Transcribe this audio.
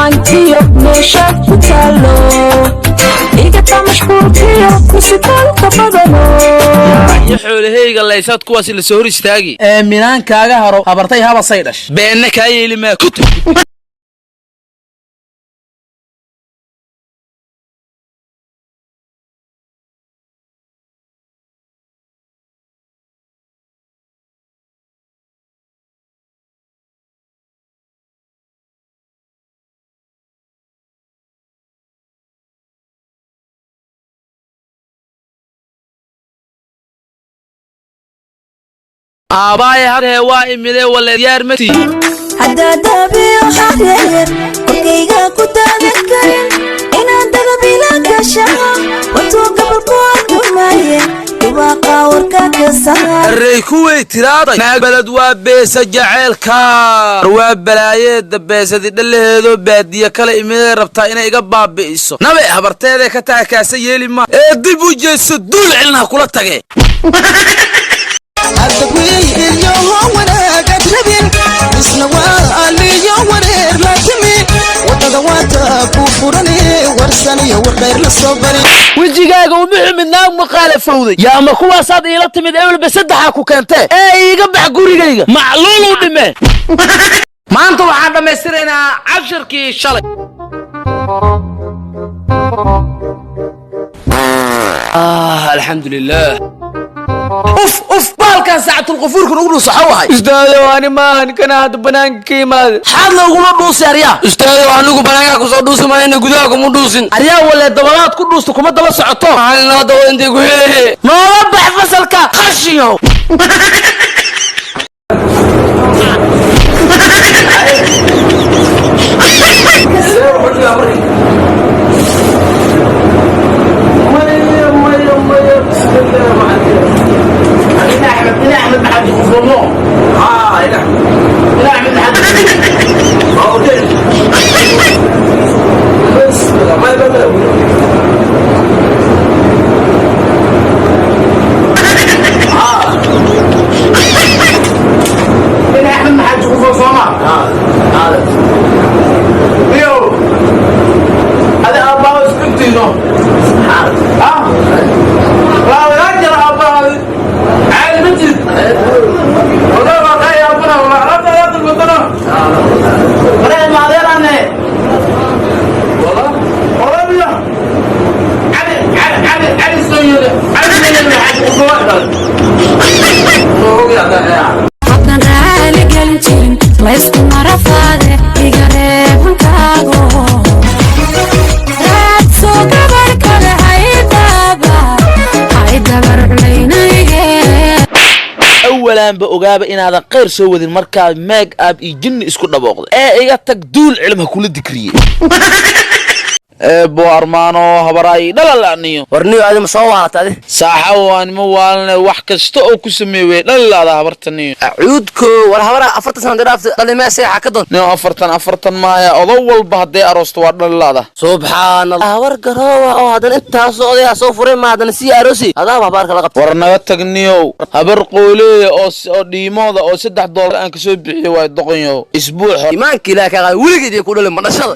maankiyo meesha ku taalo igata mashquulkiyo kusitaalka badano iyo xoolahayga laysaad kuwaasi la soo hor istaagi aaminaankaaga haro habartay haba say dhash beenna kaa yeeli maa ku aabaay hadee waa imide wala diyaar mati hadda dabiyo xaqeer korkayga ku taagan karin inaan dagabila gashaa wato gabalku adumaaye dubaaqa warka ka saar array kuway tiraaday maabalad waa beesa jaceelka waa balaayeeda beesadi dhalaheedo baadiya kale imide rabtaa inay iga baabi'iso nabe habarteeda ka taakaasa yeeli ma ee dib u jeeso duul cilna kula tage wejigaaga uma xumid naag maqaalafowday yaa ma kuwaasaad iila timid ewelba saddexa ku keentee ee iiga bax gurigayga macluulu dhimee maanta waxaan dhammaystiraynaa cashirkii shalay alxamdulilah uf baalkan saacatul qafuurka ugu dhuusaxa wahay ustaado ani maahan kana hadda banaanka ka imaade xaadna uguma dhuusi aryaa ustaado anigu banaanka kusoo dhuusi maayna gudaha kuma dhuusin aryaa wale dabalaad ku dhuusta kuma daba socoto maxaa dawa intay ku helehe noola bax fasalka qashiyo أحمد محمد خفرمو لا أحمد محمد بس ما يبدأ هنا أحمد محمد خفرمو هذا بيو هذا أبا سكتينو لا يرجع أبا عالي بنتي والله ما خايا أبنا وما عرفت هذا البطنة فريد معذير عنه والله بيا علي السيدة علي السيدة حاجة أخوات حقا رالي قلتين لا يسكن رفاده يقرب انكاغو راتسو قبرك هاي دبر علينا أولاً بأجابة إن هذا غير سوى ذي المركب ماج أب يجن إسكت نباغ إيه تقدول علمها كل ذكرية بو أرمانو هبراي لا نيو warniyo aad ma soo waatay saaxawaan ma waalna wax kasta oo ku sameeyay la habartaniyo acuudko war habara 40 sano dhaaftay dhalimaa seexa ka doon no 40 maaya odow walba haday aroosto waa dhalilaada subhanallah war garoowa oo hadan intaas oday soo furay ma hadan si aroosi adaa habarka la qabto war naga tagniyo habar qooley oo dhiimooda oo $3 aan ka soo bixiyo way doqonyo isbuuc iimaanka ilaahay ka wiligeed ku dhalay ma dhashada